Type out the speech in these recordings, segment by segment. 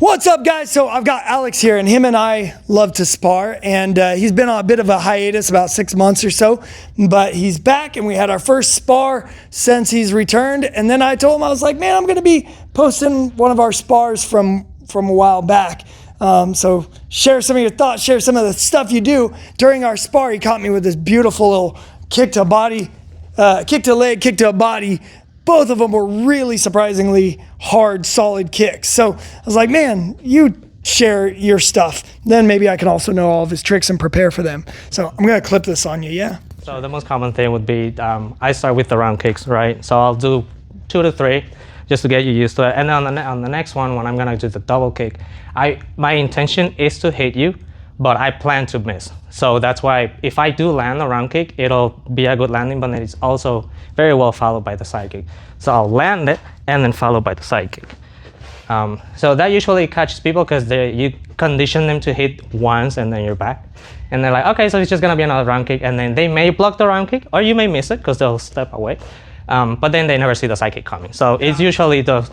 What's up, guys? So I've got Alex here, and him and I love to spar, and he's been on a bit of a hiatus, about 6 months or so, but he's back, and we had our first spar since he's returned. And then I told him, I was like, man, I'm going to be posting one of our spars from a while back. So share some of your thoughts, share some of the stuff you do. During our spar, he caught me with this beautiful little kick to body, kick to leg, kick to a body. Both of them were really surprisingly hard, solid kicks. So I was like, man, you share your stuff. Then maybe I can also know all of his tricks and prepare for them. So I'm going to clip this on you, yeah? So the most common thing would be, I start with the round kicks, right? So I'll do 2 to 3 just to get you used to it. And then on the next one, when I'm going to do the double kick, my intention is to hit you, but I plan to miss. So that's why if I do land a round kick, it'll be a good landing, but then it's also very well followed by the side kick. So I'll land it and then followed by the side kick. So that usually catches people because you condition them to hit once and then you're back. And they're like, okay, so it's just gonna be another round kick. And then they may block the round kick or you may miss it because they'll step away. But then they never see the side kick coming. So it's usually the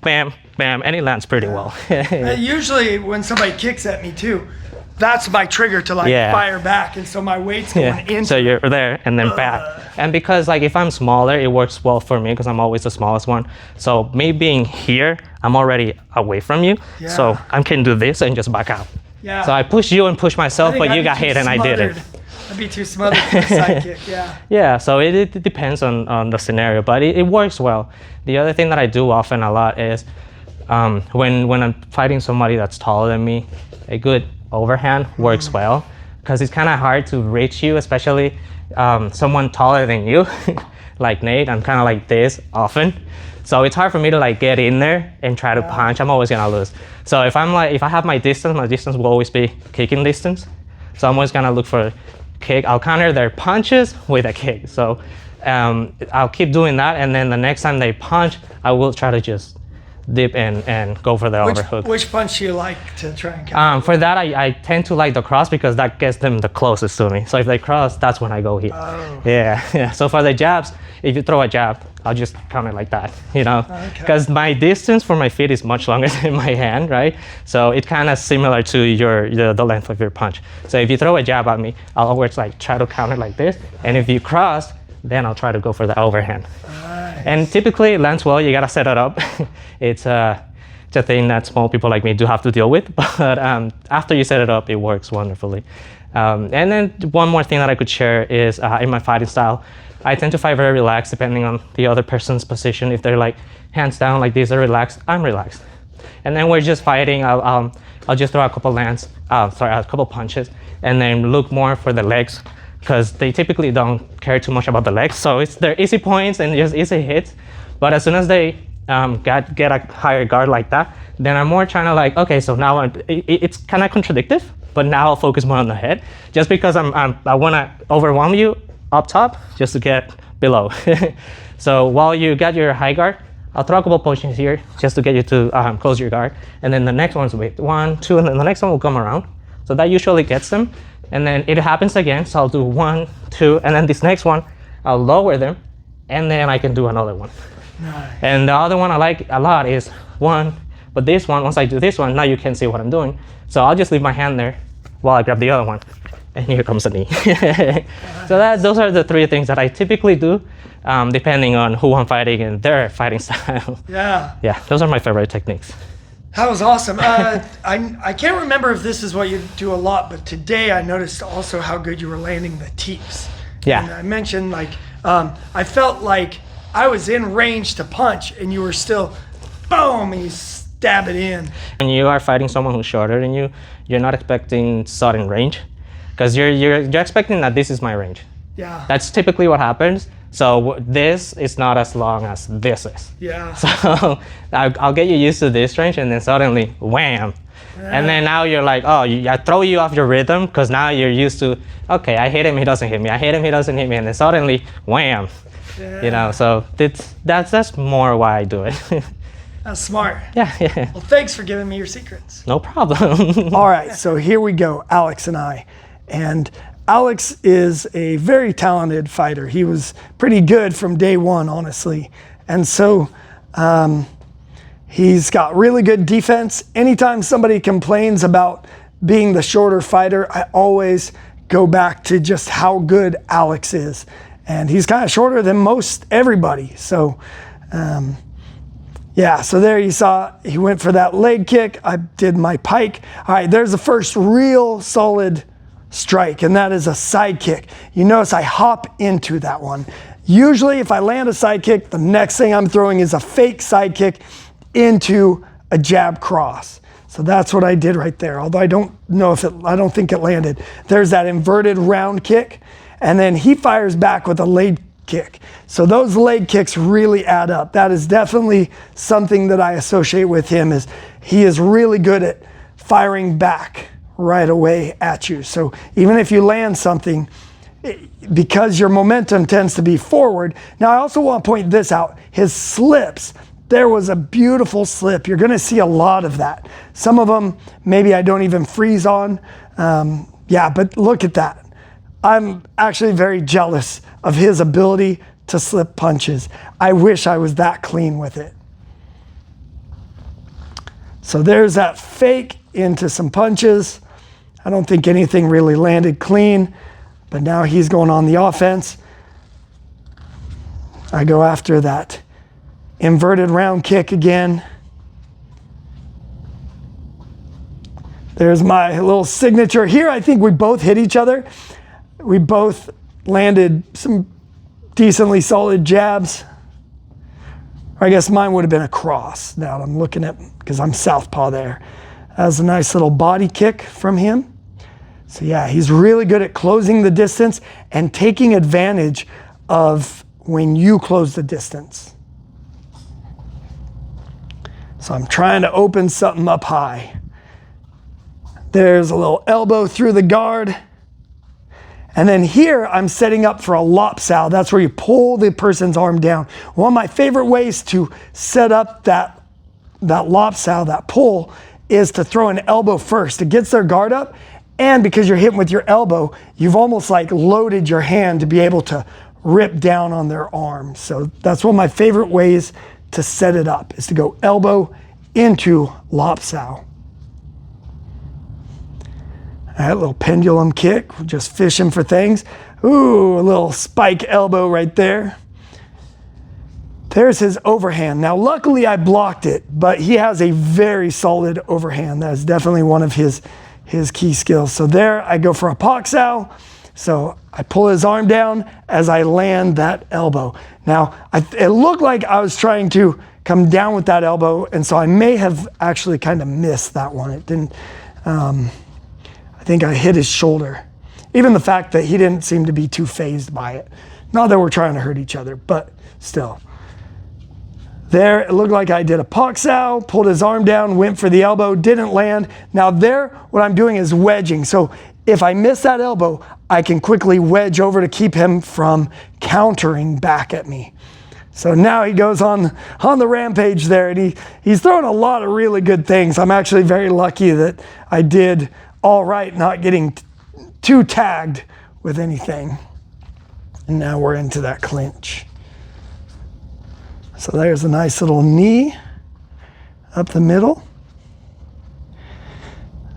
bam, bam, and it lands pretty well. Usually when somebody kicks at me too, that's my trigger to fire back, and so my weight's going in. So you're there and then back. And because if I'm smaller, it works well for me because I'm always the smallest one. So me being here, I'm already away from you. Yeah. So I can do this and just back out. Yeah. So I push you and push myself, but you got hit and I didn't. I'd be too smothered for the side kick, yeah. Yeah, so it depends on the scenario, but it works well. The other thing that I do often a lot is when I'm fighting somebody that's taller than me, a good overhand works well because it's kind of hard to reach you, especially someone taller than you like Nate. I'm kind of like this often, so it's hard for me to get in there and try to punch. I'm always gonna lose. So if I have my distance will always be kicking distance, so I'm always gonna look for kick. I'll counter their punches with a kick, so I'll keep doing that, and then the next time they punch I will try to just dip and go for the overhook. Which punch do you like to try and counter? For that, I tend to like the cross because that gets them the closest to me. So if they cross, that's when I go here. Oh. Yeah. So for the jabs, if you throw a jab, I'll just counter like that, because my distance for my feet is much longer than my hand, right? So it's kind of similar to the length of your punch. So if you throw a jab at me, I'll always try to counter like this, and if you cross, then I'll try to go for the overhand. And typically it lands well. You gotta set it up. It's a thing that small people like me do have to deal with, but after you set it up, it works wonderfully. And then one more thing that I could share is in my fighting style, I tend to fight very relaxed depending on the other person's position. If they're hands down like this, they're relaxed, I'm relaxed. And then we're just fighting. I'll just throw a couple a couple punches, and then look more for the legs, because they typically don't care too much about the legs. So they're easy points and just easy hits. But as soon as they get a higher guard like that, then I'm more trying to okay, so now it's kind of contradictive, but now I'll focus more on the head, just because I want to overwhelm you up top just to get below. So while you got your high guard, I'll throw a couple punches here just to get you to close your guard. And then the next one's with 1, 2, and then the next one will come around. So that usually gets them. And then it happens again, so I'll do 1, 2, and then this next one, I'll lower them, and then I can do another one. Nice. And the other one I like a lot is 1, but this one, once I do this one, now you can see what I'm doing. So I'll just leave my hand there while I grab the other one, and here comes the knee. So those are the 3 things that I typically do, depending on who I'm fighting and their fighting style. Yeah, those are my favorite techniques. That was awesome. I can't remember if this is what you do a lot, but today I noticed also how good you were landing the teeps. Yeah. And I mentioned I felt like I was in range to punch, and you were still, boom, you stab it in. When you are fighting someone who's shorter than you, you're not expecting sudden range, because you're expecting that this is my range. Yeah. That's typically what happens. So this is not as long as this is. Yeah. So I'll get you used to this range, and then suddenly, wham. Yeah. And then now you're like, I throw you off your rhythm, because now you're used to, okay, I hit him, he doesn't hit me. I hit him, he doesn't hit me. And then suddenly, wham. Yeah. So that's more why I do it. That's smart. Yeah. Well, thanks for giving me your secrets. No problem. All right, so here we go, Alex and I. And Alex is a very talented fighter. He was pretty good from day one, honestly. And so He's got really good defense. Anytime somebody complains about being the shorter fighter, I always go back to just how good Alex is. And he's kind of shorter than most everybody. So, yeah, so there you saw, he went for that leg kick. I did my pike. All right, there's the first real solid strike, and that is a side kick. You notice I hop into that one. Usually if I land a side kick, the next thing I'm throwing is a fake side kick into a jab cross. So that's what I did right there. Although I don't think it landed. There's that inverted round kick, and then he fires back with a leg kick. So those leg kicks really add up. That is definitely something that I associate with him, is he is really good at firing back right away at you. So even if you land something, because your momentum tends to be forward. Now I also want to point this out. His slips, there was a beautiful slip. You're going to see a lot of that. Some of them, maybe I don't even freeze on. Yeah, but look at that. I'm actually very jealous of his ability to slip punches. I wish I was that clean with it. So there's that fake into some punches. I don't think anything really landed clean, but now he's going on the offense. I go after that inverted round kick again. There's my little signature. Here I think we both hit each other. We both landed some decently solid jabs. Or I guess mine would have been a cross. Now I'm looking at, because I'm southpaw there. That was a nice little body kick from him. So yeah, he's really good at closing the distance and taking advantage of when you close the distance. So I'm trying to open something up high. There's a little elbow through the guard. And then here I'm setting up for a lopsow. That's where you pull the person's arm down. One of my favorite ways to set up that lopsow, that pull, is to throw an elbow first. It gets their guard up, and because you're hitting with your elbow, you've almost like loaded your hand to be able to rip down on their arm. So that's one of my favorite ways to set it up, is to go elbow into lopsow. All right, little pendulum kick, just fishing for things. Ooh, a little spike elbow right there. There's his overhand. Now, luckily I blocked it, but he has a very solid overhand. That is definitely one of his key skills. So there I go for a poxow. So I pull his arm down as I land that elbow. Now, it looked like I was trying to come down with that elbow, and so I may have actually kind of missed that one. It didn't, I think I hit his shoulder. Even the fact that he didn't seem to be too fazed by it. Not that we're trying to hurt each other, but still. There, it looked like I did a poxow, pulled his arm down, went for the elbow, didn't land. Now there, what I'm doing is wedging. So if I miss that elbow, I can quickly wedge over to keep him from countering back at me. So now he goes on the rampage there, and he's throwing a lot of really good things. I'm actually very lucky that I did all right, not getting too tagged with anything. And now we're into that clinch. So there's a nice little knee up the middle.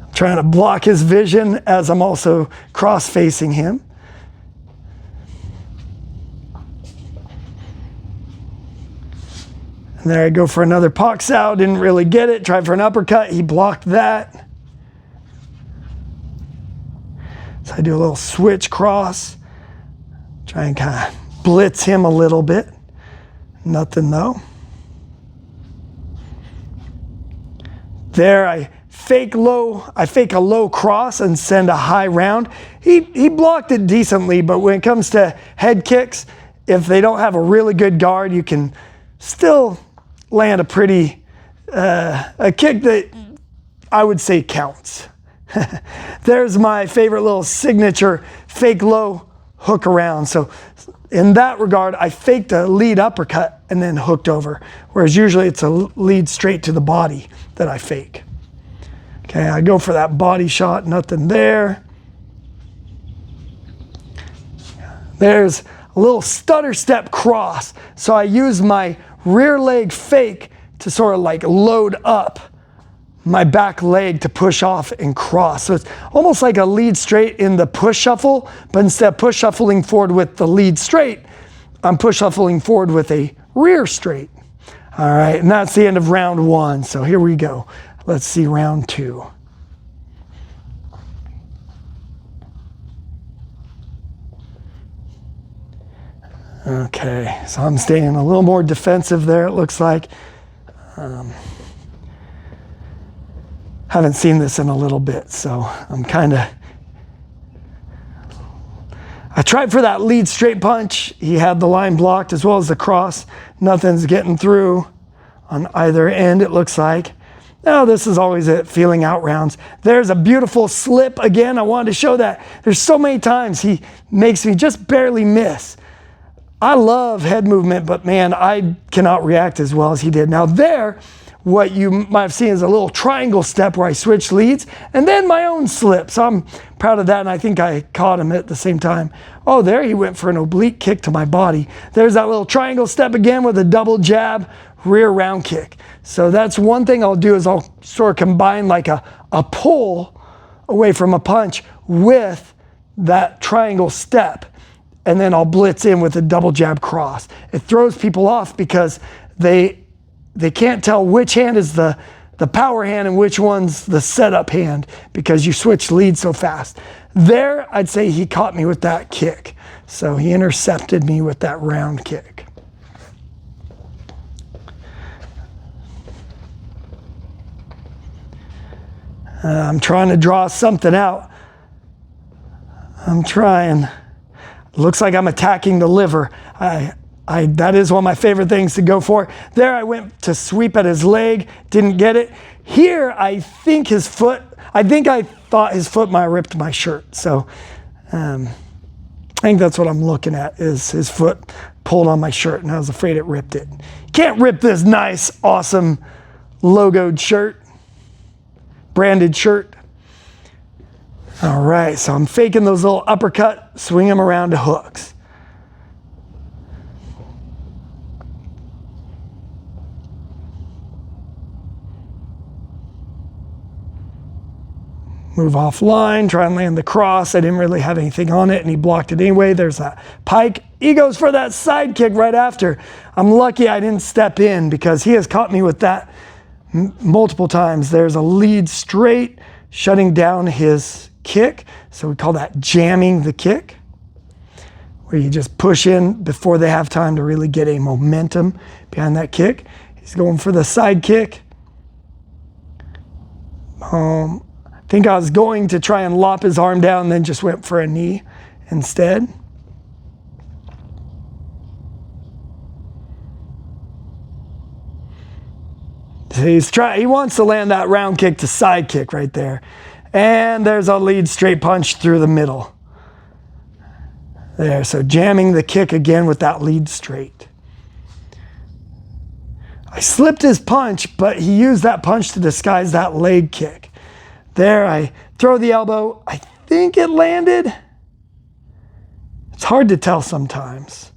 I'm trying to block his vision as I'm also cross-facing him. And there I go for another poxow, didn't really get it. Tried for an uppercut, he blocked that. So I do a little switch cross. Try and kind of blitz him a little bit. Nothing though. There I fake a low cross and send a high round. He blocked it decently, but when it comes to head kicks, if they don't have a really good guard, you can still land a pretty, a kick that I would say counts. There's my favorite little signature fake low hook around. So in that regard, I faked a lead uppercut and then hooked over, whereas usually it's a lead straight to the body that I fake. Okay, I go for that body shot, nothing there. There's a little stutter step cross. So I use my rear leg fake to sort of like load up my back leg to push off and cross. So it's almost like a lead straight in the push shuffle, but instead of push shuffling forward with the lead straight, I'm push shuffling forward with a rear straight. All right, and that's the end of round 1. So here we go. Let's see round 2. Okay, so I'm staying a little more defensive there, it looks like. Haven't seen this in a little bit, so I'm I tried for that lead straight punch. He had the line blocked as well as the cross. Nothing's getting through on either end, it looks like. Now, this is always it, feeling out rounds. There's a beautiful slip again. I wanted to show that. There's so many times he makes me just barely miss. I love head movement, but man, I cannot react as well as he did. Now there, what you might have seen is a little triangle step where I switched leads and then my own slip. So I'm proud of that, and I think I caught him at the same time. Oh, there he went for an oblique kick to my body. There's that little triangle step again with a double jab, rear round kick. So that's one thing I'll do, is I'll sort of combine like a pull away from a punch with that triangle step, and then I'll blitz in with a double jab cross. It throws people off because they can't tell which hand is the power hand and which one's the setup hand, because you switch leads so fast. There, I'd say he caught me with that kick. So he intercepted me with that round kick. I'm trying to draw something out. I'm trying. Looks like I'm attacking the liver. That is one of my favorite things to go for. There I went to sweep at his leg, didn't get it. Here, I think I thought his foot might have ripped my shirt. So I think that's what I'm looking at, is his foot pulled on my shirt, and I was afraid it ripped it. Can't rip this nice, awesome logoed shirt, branded shirt. All right, so I'm faking those little uppercut, swing them around to hooks. Move offline, try and land the cross. I didn't really have anything on it, and he blocked it anyway. There's that pike. He goes for that side kick right after. I'm lucky I didn't step in, because he has caught me with that multiple times. There's a lead straight, shutting down his kick. So we call that jamming the kick, where you just push in before they have time to really get a momentum behind that kick. He's going for the side kick. I think I was going to try and lop his arm down, and then just went for a knee instead. So he wants to land that round kick to side kick right there. And there's a lead straight punch through the middle. There, so jamming the kick again with that lead straight. I slipped his punch, but he used that punch to disguise that leg kick. There, I throw the elbow. I think it landed. It's hard to tell sometimes.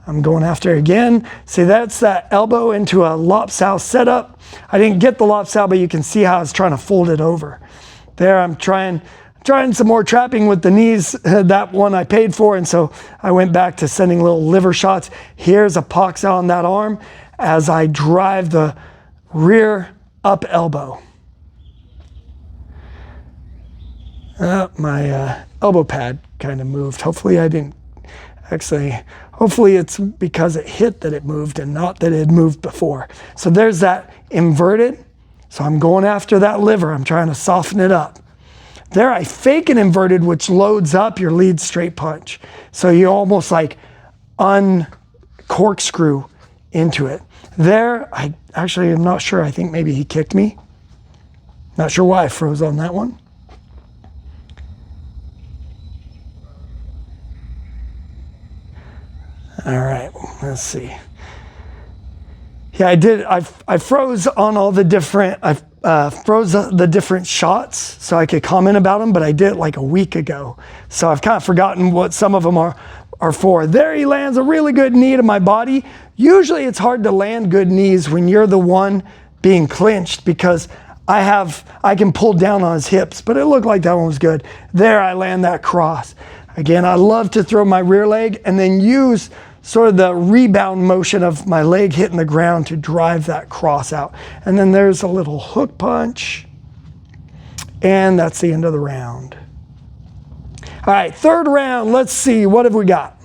I'm going after it again. See, that's that elbow into a lopsal setup. I didn't get the lopsal, but you can see how I was trying to fold it over. There, I'm trying some more trapping with the knees. That one I paid for, and so I went back to sending little liver shots. Here's a pox on that arm as I drive the rear up elbow. My elbow pad kind of moved. Hopefully it's because it hit that it moved, and not that it had moved before. So there's that inverted. So I'm going after that liver. I'm trying to soften it up. There, I fake an inverted, which loads up your lead straight punch. So you almost like uncorkscrew into it. There, I actually am not sure. I think maybe he kicked me. Not sure why I froze on that one. All right, let's see. Yeah, I did. I froze on all the different. I froze the different shots so I could comment about them, but I did it like a week ago. So I've kind of forgotten what some of them are. are for. There he lands a really good knee to my body. Usually it's hard to land good knees when you're the one being clinched because I can pull down on his hips, but it looked like that one was good. There I land that cross. Again, I love to throw my rear leg and then use sort of the rebound motion of my leg hitting the ground to drive that cross out. And then there's a little hook punch. And that's the end of the round. All right, third round, let's see, what have we got?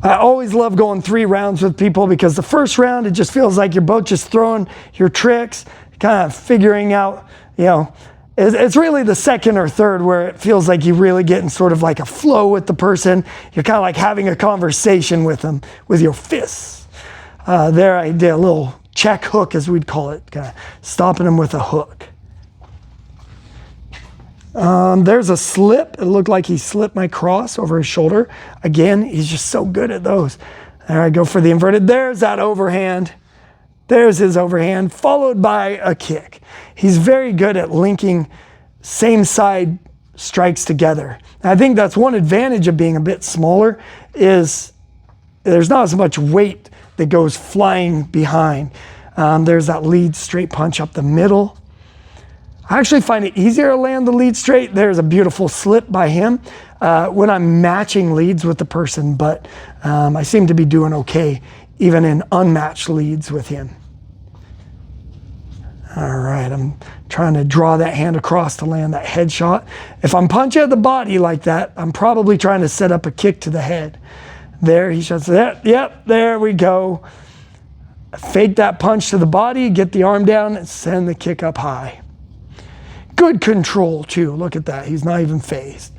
I always love going 3 rounds with people because the first round, it just feels like you're both just throwing your tricks, kind of figuring out, you know, it's really the second or third where it feels like you really get in sort of like a flow with the person. You're kind of like having a conversation with them with your fists. There I did a little check hook, as we'd call it, kind of stopping him with a hook. There's a slip. It looked like he slipped my cross over his shoulder. Again, he's just so good at those. There I go for the inverted. There's that overhand. There's his overhand, followed by a kick. He's very good at linking same side strikes together. And I think that's one advantage of being a bit smaller is there's not as much weight that goes flying behind. There's that lead straight punch up the middle. I actually find it easier to land the lead straight. There's a beautiful slip by him when I'm matching leads with the person, but I seem to be doing okay even in unmatched leads with him. All right, I'm trying to draw that hand across to land that head shot. If I'm punching at the body like that, I'm probably trying to set up a kick to the head. There, he shuts that. Yep, there we go. Fake that punch to the body, get the arm down, and send the kick up high. Good control too, look at that, he's not even phased.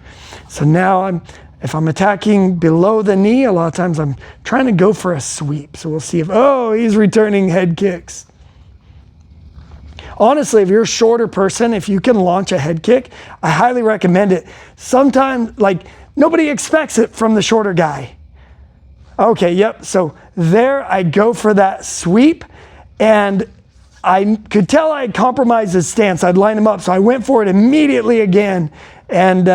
So now if I'm attacking below the knee, a lot of times I'm trying to go for a sweep. So we'll see if, oh, he's returning head kicks. Honestly, if you're a shorter person, if you can launch a head kick, I highly recommend it. Sometimes, like, nobody expects it from the shorter guy. Okay, yep, so there I go for that sweep, and I could tell I had compromised his stance. I'd line him up, so I went for it immediately again, and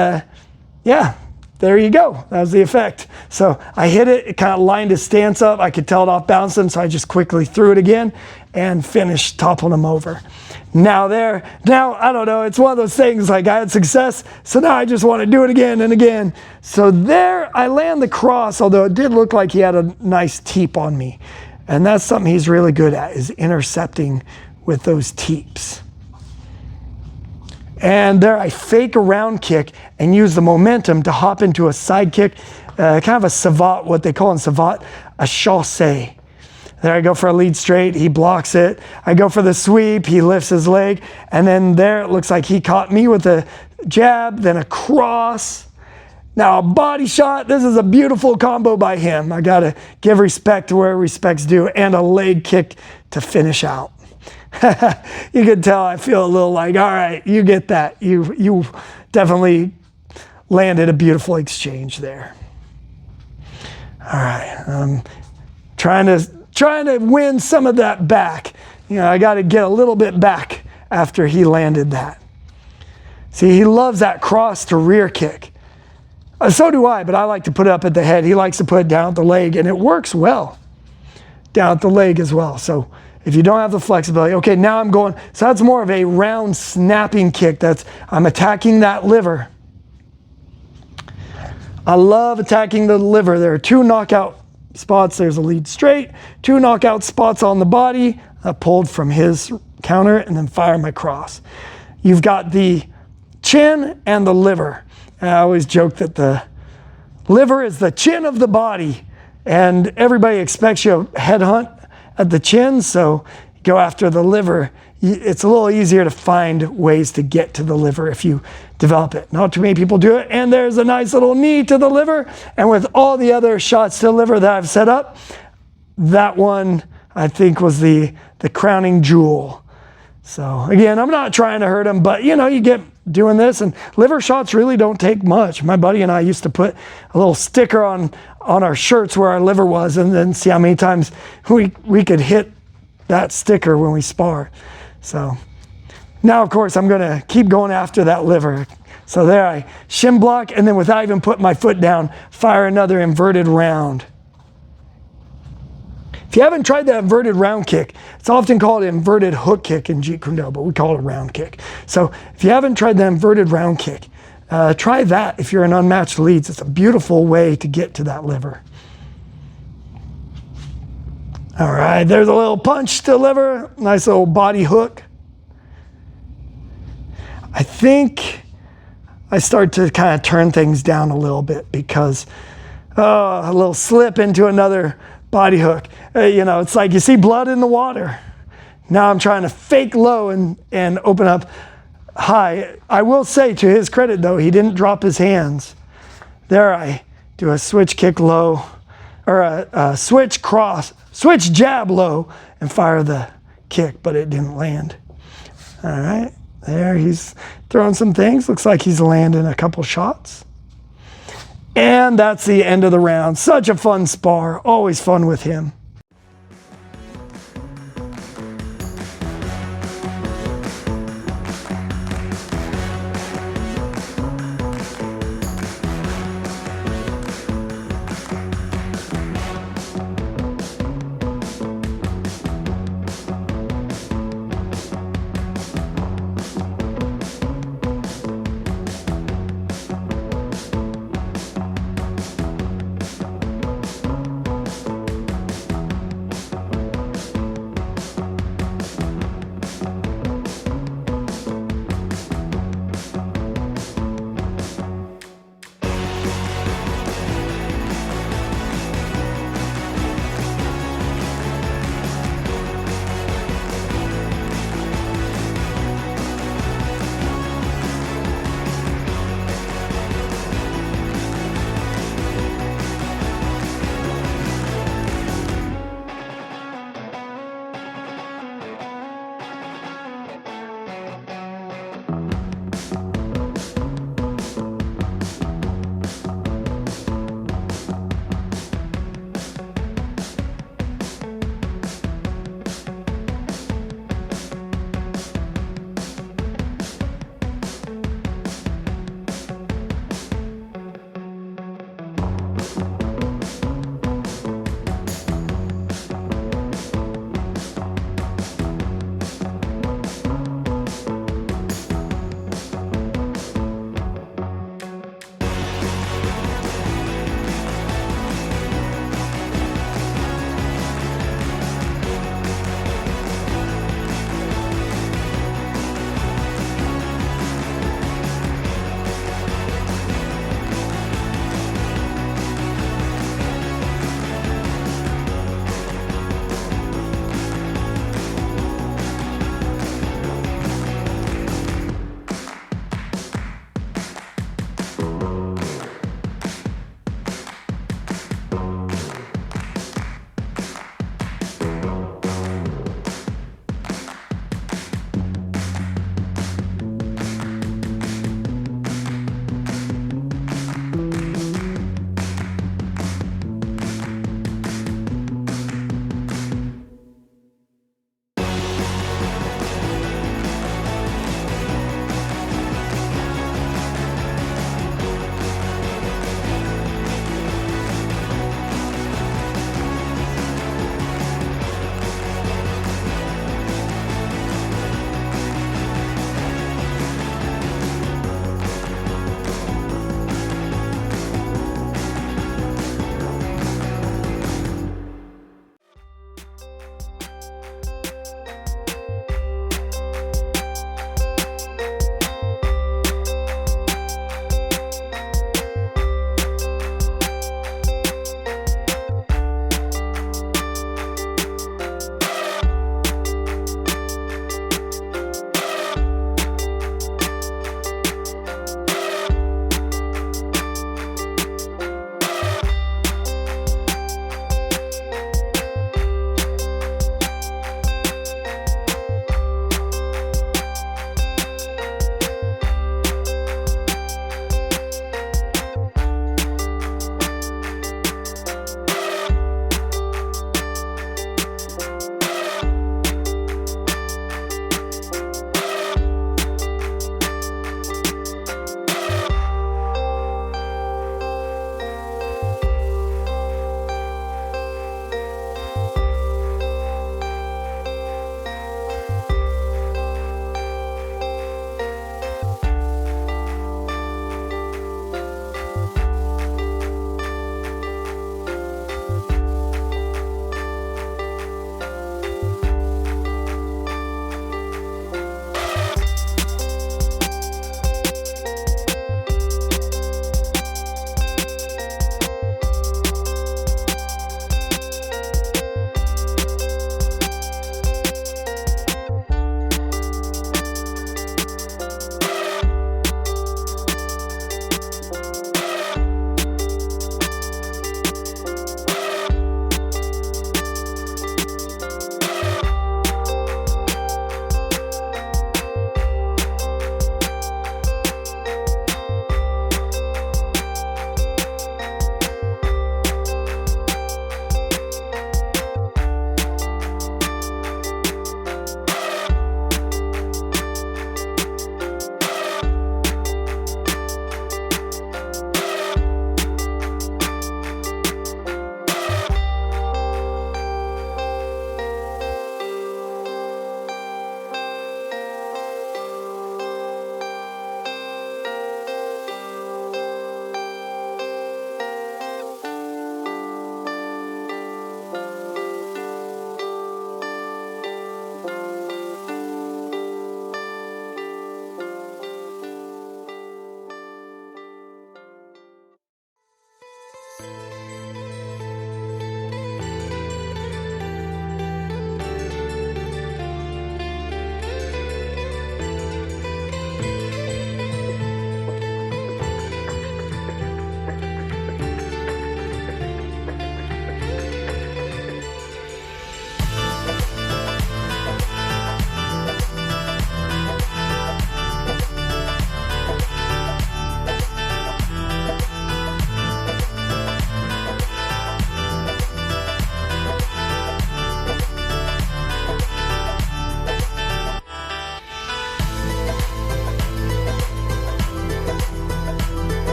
yeah, there you go. That was the effect. So I hit it, it kind of lined his stance up. I could tell it off bouncing, so I just quickly threw it again and finished toppling him over. Now I don't know, it's one of those things, like I had success, so now I just want to do it again and again. So there I land the cross, although it did look like he had a nice teep on me. And that's something he's really good at, is intercepting with those teeps. And there I fake a round kick and use the momentum to hop into a side kick, kind of a savate, what they call in savate, a chassé. There I go for a lead straight, he blocks it. I go for the sweep, he lifts his leg, and then there it looks like he caught me with a jab, then a cross. Now a body shot, this is a beautiful combo by him. I gotta give respect to where respect's due, and a leg kick to finish out. You can tell I feel a little like, all right, you get that. You definitely landed a beautiful exchange there. All right, I'm trying to win some of that back. You know, I got to get a little bit back after he landed that. See, he loves that cross to rear kick. So do I, but I like to put it up at the head. He likes to put it down at the leg, and it works well down at the leg as well. So if you don't have the flexibility, okay, now I'm going, so that's more of a round snapping kick. I'm attacking that liver. I love attacking the liver. There are 2 knockout spots. There's a lead straight, 2 knockout spots on the body. I pulled from his counter and then fire my cross. You've got the chin and the liver. And I always joke that the liver is the chin of the body, and everybody expects you to headhunt at the chin, so go after the liver. It's a little easier to find ways to get to the liver if you develop it. Not too many people do it, and there's a nice little knee to the liver, and with all the other shots to the liver that I've set up, that one I think was the crowning jewel. So again, I'm not trying to hurt him, but you know, you get doing this, and liver shots really don't take much. My buddy and I used to put a little sticker on our shirts where our liver was, and then see how many times we could hit that sticker when we spar. So now, of course, I'm gonna keep going after that liver. So there I shin block, and then without even putting my foot down, fire another inverted round. If you haven't tried that inverted round kick, it's often called an inverted hook kick in Jeet Kune, but we call it a round kick. So if you haven't tried the inverted round kick, try that if you're in unmatched leads. It's a beautiful way to get to that liver. All right, there's a little punch to liver, nice little body hook. I think I start to kind of turn things down a little bit because a little slip into another body hook. You know, it's like you see blood in the water. Now I'm trying to fake low and open up high. I will say, to his credit though, he didn't drop his hands. There I do a switch kick low, or a switch jab low, and fire the kick, but it didn't land. All right, there he's throwing some things. Looks like he's landing a couple shots. And that's the end of the round. Such a fun spar, always fun with him.